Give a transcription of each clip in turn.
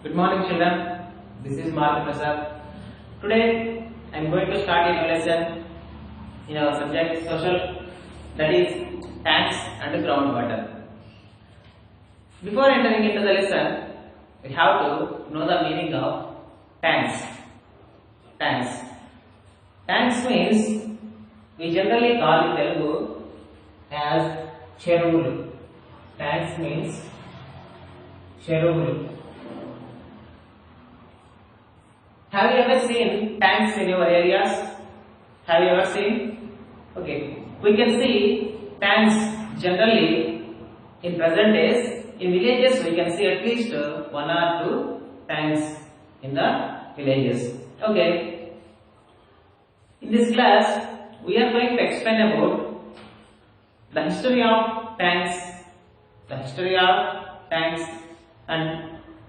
Good morning, children. This is Mark Prasad. Today, I am going to start a new lesson in our subject social, that is tanks and groundwater. Before entering into the lesson, we have to know the meaning of tanks. Tanks. Tanks means we generally call in Telugu as చెరువులు. Tanks means చెరువులు. Have you ever seen tanks in your areas? Have you ever seen? Okay, we can see tanks generally in present days. In villages, we can see at least one or two tanks in the villages. Okay, in this class, we are going to explain about the history of tanks, and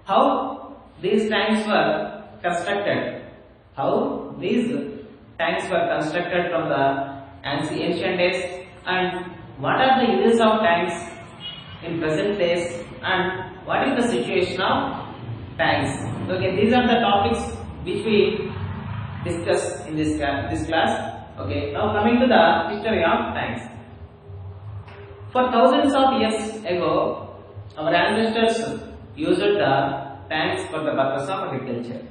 how these tanks were constructed. How these tanks were constructed from the ancient days, and what are the uses of tanks in present days, and what is the situation of tanks. Okay, these are the topics which we discuss in this class. Okay, now coming to the history of tanks. For thousands of years ago, our ancestors used the tanks for the purpose of agriculture.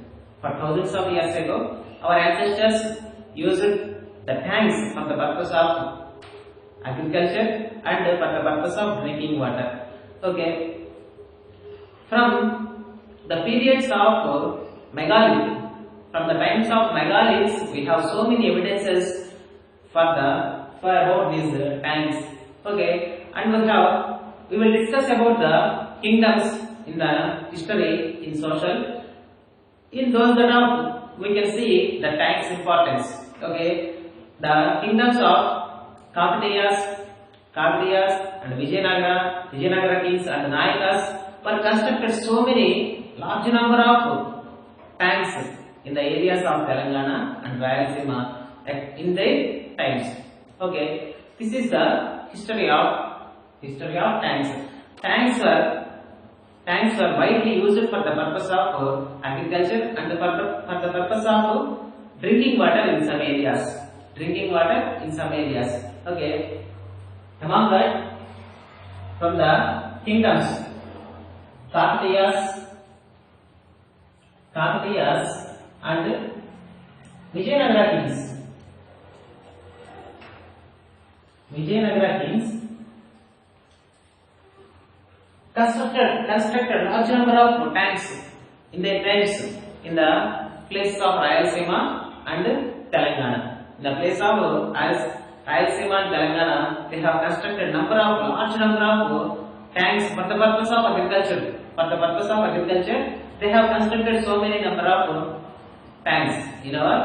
For thousands of years ago, our ancestors used the tanks for the purpose of agriculture and for the purpose of drinking water. Okay, from the periods of megalithic, from the times of megaliths, we have so many evidences for about these tanks. Okay, and we will discuss about the kingdoms in the history in social. In those that we can see the tanks importance. Okay, the kingdoms of Kakatiyas and Vijayanagara kings and Nayakas were constructed so many large number of tanks in the areas of Telangana and Rayalaseema in their times. Okay, this is the history of tanks. Tanks were widely used for the purpose of agriculture and for the purpose of drinking water in some areas. Okay, among that, from the kingdoms, Kakatiyas and Vijayanagara kings constructed large number of tanks in their times in the place of Rayalaseema and Telangana. In the place of Rayalaseema and Telangana, they have constructed large number of tanks for the purpose of agriculture. They have constructed so many number of tanks in our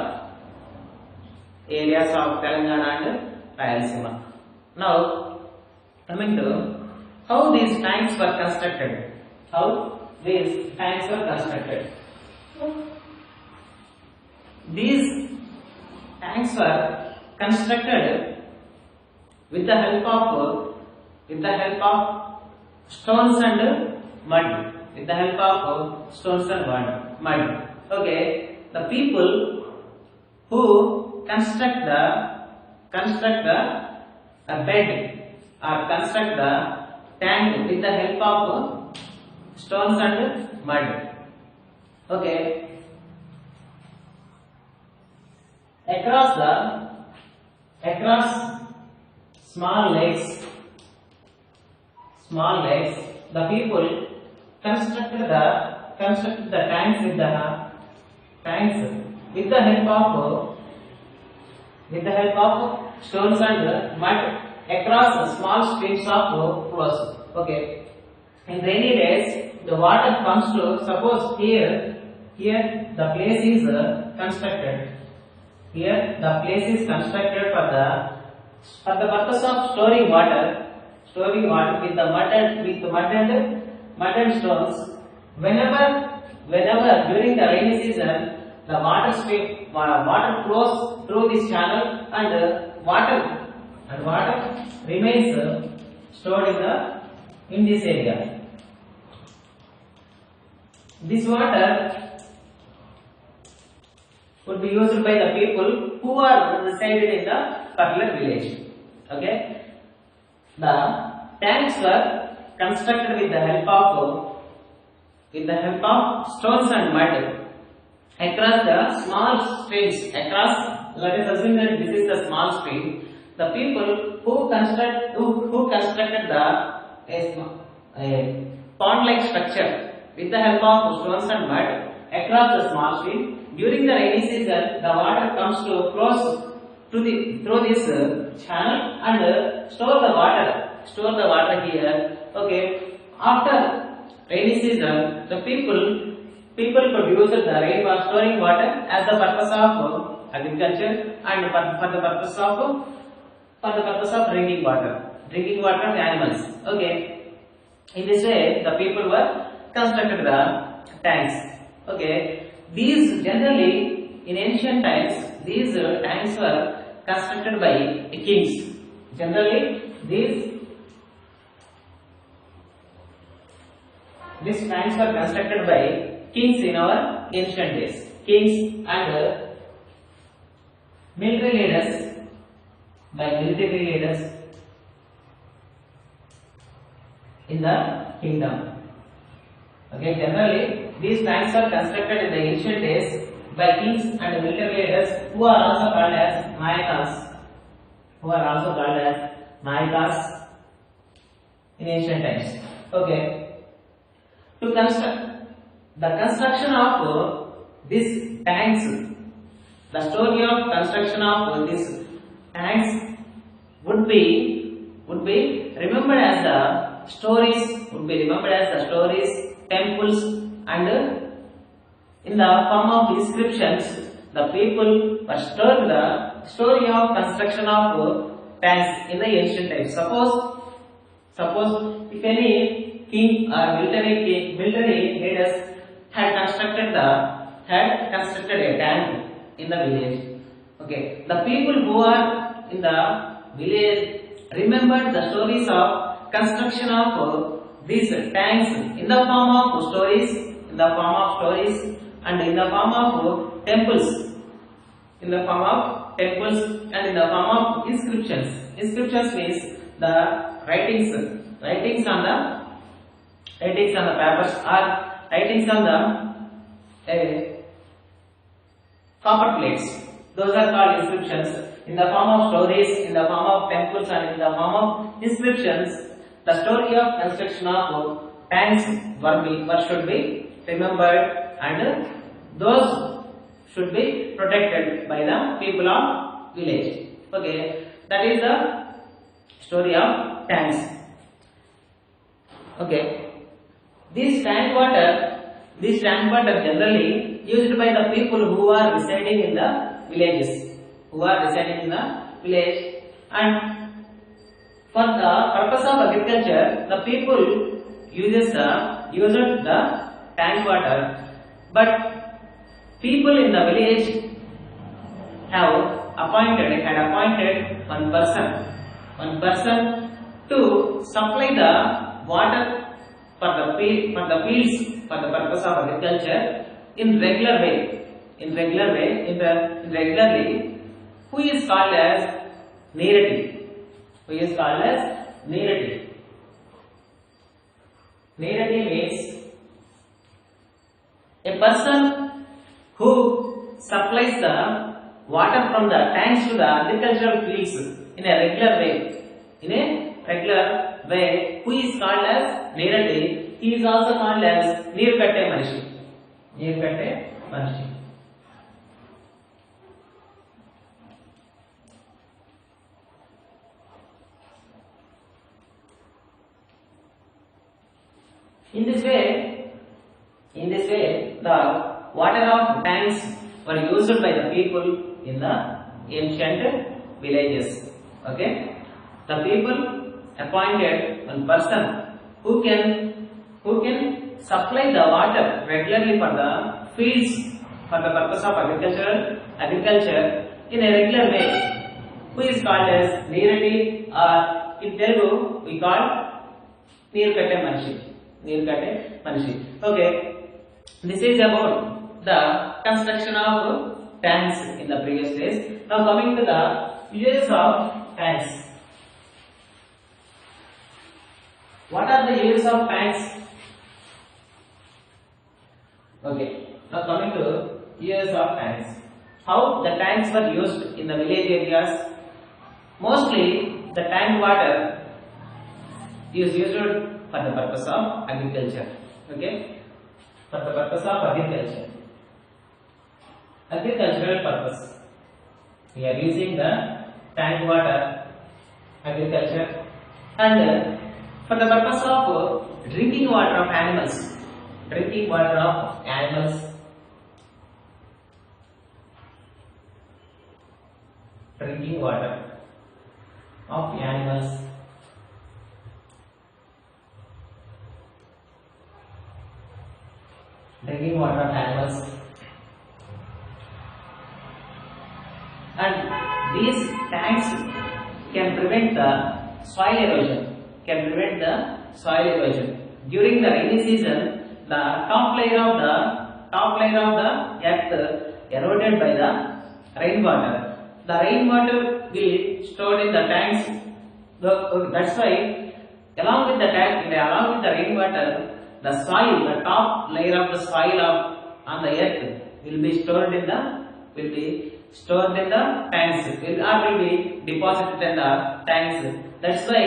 areas of Telangana and Rayalaseema. Now, coming to how these tanks were constructed. These tanks were constructed with the help of stones and mud. Okay, the people who construct the bed or construct the tank with the help of stones and mud. Okay, across small lakes, the people constructed the tanks with the help of stones and mud across small streams of flows. Okay, in rainy days, the water comes to, suppose here the place is constructed. Here the place is constructed for the purpose of storing water with the mud and stones. Whenever during the rainy season, the water flows through this channel, and water remains stored in this area. This water would be used by the people who are resided in the particular village. Okay. The tanks were constructed with the help of stones and mud across the small streams. Let us assume that this is the small stream. The people who constructed a pond-like structure with the help of stones and mud across the small stream. During the rainy season, the water comes to close through this channel and store the water here. Okay. After rainy season, the people could use the rain for storing water as the purpose of agriculture and for the purpose of drinking water of animals. Okay. In this way, the people were constructed the tanks. Okay. These generally in ancient times, these tanks were constructed by kings. Generally, these tanks were constructed by kings in our ancient days. Kings and military leaders in the kingdom. Okay, generally these tanks are constructed in the ancient days by kings and military leaders who are also called as Nayakas. In ancient times. Okay. To construct the construction of these tanks, the story of construction of these tanks would be remembered as the stories, temples, and in the form of inscriptions, the people were stored the story of construction of tanks in the ancient times. Suppose if any king or military leaders had constructed a tank in the village. Okay, the people who are in the village remembered the stories of construction of these tanks in the form of stories, and in the form of temples, and in the form of inscriptions. Inscriptions means the writings on the papers or writings on the copper plates. Those are called inscriptions. In the form of stories, in the form of temples, and in the form of inscriptions, the story of construction of tanks should be remembered, and those should be protected by the people of village. Okay, that is the story of tanks. Okay, this tank water generally used by the people who are residing in the villages, and for the purpose of agriculture, the people used the tank water, but people in the village had appointed one person to supply the water for the fields for the purpose of agriculture in regular way, who is called as Neerati. Neerati means a person who supplies the water from the tanks to the agricultural fields in a regular way, who is called as Neerati. He is also called as Neerkatte Manishi. In this way, the water of tanks were used by the people in the ancient villages. Okay, the people appointed one person who can supply the water regularly for the fields for the purpose of agriculture in a regular way, who is called as Neerati, or in Telugu we call Neerkatte Manishi. Okay. This is about the construction of tanks in the previous days. Now coming to the uses of tanks. What are the uses of tanks? Okay. Now coming to uses of tanks. How the tanks were used in the village areas. Mostly the tank water is used for the purpose of agriculture. Okay. For the purpose of agriculture. Agricultural purpose. We are using the tank water agriculture, and for the purpose of drinking water of animals. Drinking water of animals. Drinking water of animals. Drinking water of animals. And these tanks can prevent the soil erosion. Can prevent the soil erosion. During the rainy season, the top layer of the earth eroded by the rainwater. The rainwater will stored in the tanks. That's why, along with the rainwater, the soil, the top layer of the soil on the earth will be stored in the tanks, will be deposited in the tanks. That's why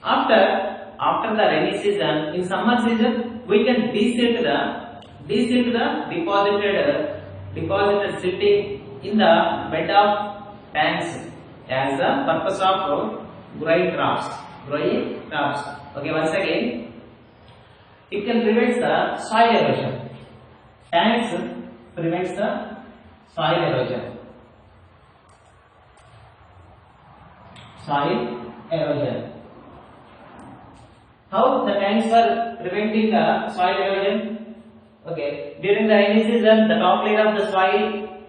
after the rainy season, in summer season, we can deseed the deposited sitting in the bed of tanks as the purpose of growing crops. Okay, once again, it can prevent the soil erosion. Tanks prevents the soil erosion. Soil erosion. How the tanks were preventing the soil erosion? Okay, during the rainy season, the top layer of the soil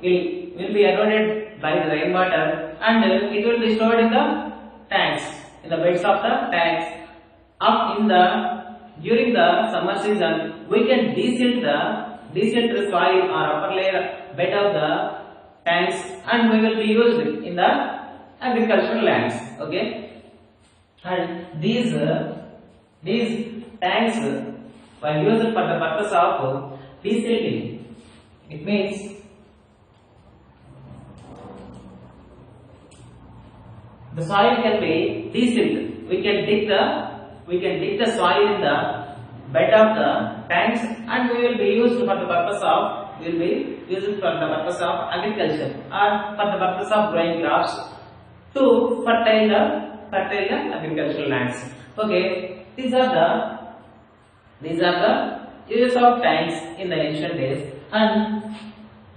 will be eroded by the rainwater, and it will be stored in the tanks, in the beds of the tanks. During the summer season, we can deseed the soil or upper layer bed of the tanks, and we will be used in the agricultural lands. Okay, and these tanks were used for the purpose of deseeding. It means the soil can be deseeded. We can dig the soil in the bed of the tanks, and we will be used for the purpose of agriculture or for the purpose of growing crops to fertile the agricultural lands. Okay, these are the uses of tanks in the ancient days, and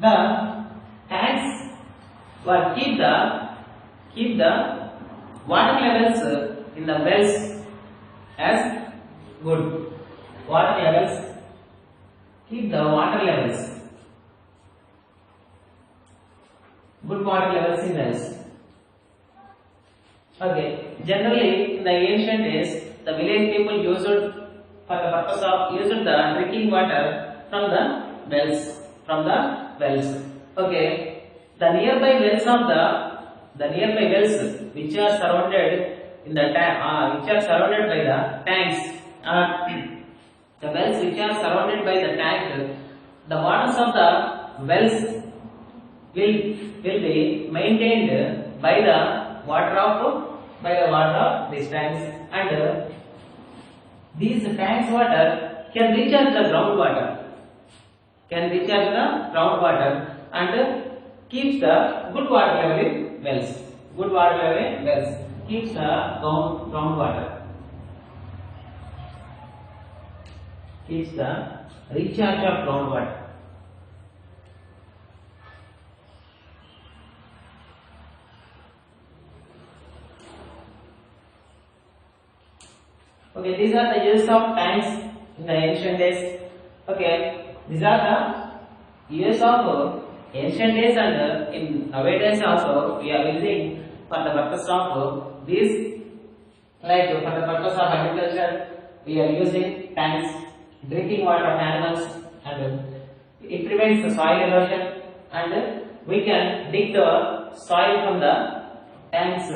the tanks were keep the water levels in the wells as good. Water levels, keep the water levels, good water levels in wells. Okay, generally in the ancient days, the village people used the drinking water from the wells. Okay, the nearby wells which are surrounded by the tanks, the wells which are surrounded by the tank, the waters of the wells will be maintained by the water of these tanks, and these tanks water can recharge the groundwater, and keeps the good water level in wells. Good water level in wells keeps the groundwater, keeps the recharge of groundwater. Okay, these are the uses of tanks in the ancient days. Okay, these are the uses of ancient days, and in nowadays also we are using for the purpose of these, like for the purpose of agriculture we are using tanks, drinking water of animals, and it prevents the soil erosion, and we can dig the soil from the tanks,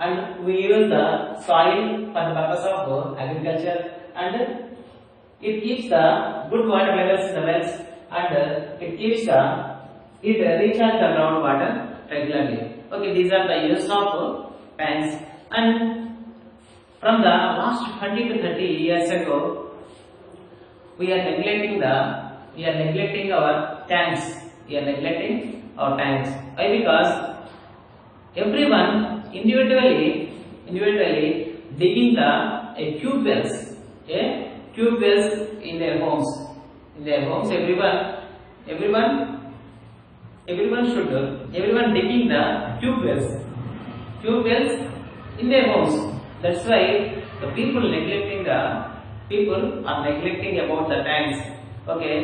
and we use the soil for the purpose of agriculture, and it keeps the good water levels in the wells, and it keeps it recharge the groundwater regularly. Okay, these are the use of tanks. And from the last 20 to 30 years ago, we are neglecting our tanks. We are neglecting our tanks. Why? Because everyone individually digging the tube wells, in their homes. Everyone digging the tube wells in their homes. That's why the people are neglecting about the tanks. Okay,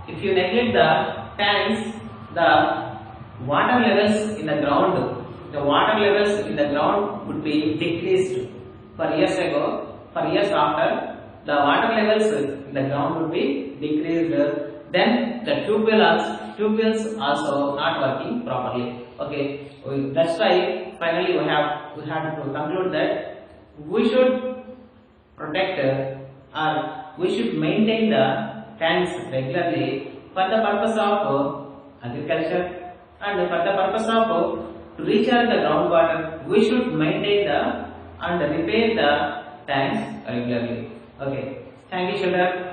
if you neglect the tanks, the water levels in the ground would be decreased. For years after, the water levels in the ground would be decreased. Then the tube wells also not working properly. Okay, that's why finally we have to conclude that we should protect or we should maintain the tanks regularly for the purpose of agriculture, and for the purpose of to recharge the groundwater. We should maintain and repair the tanks regularly. Okay, thank you, children.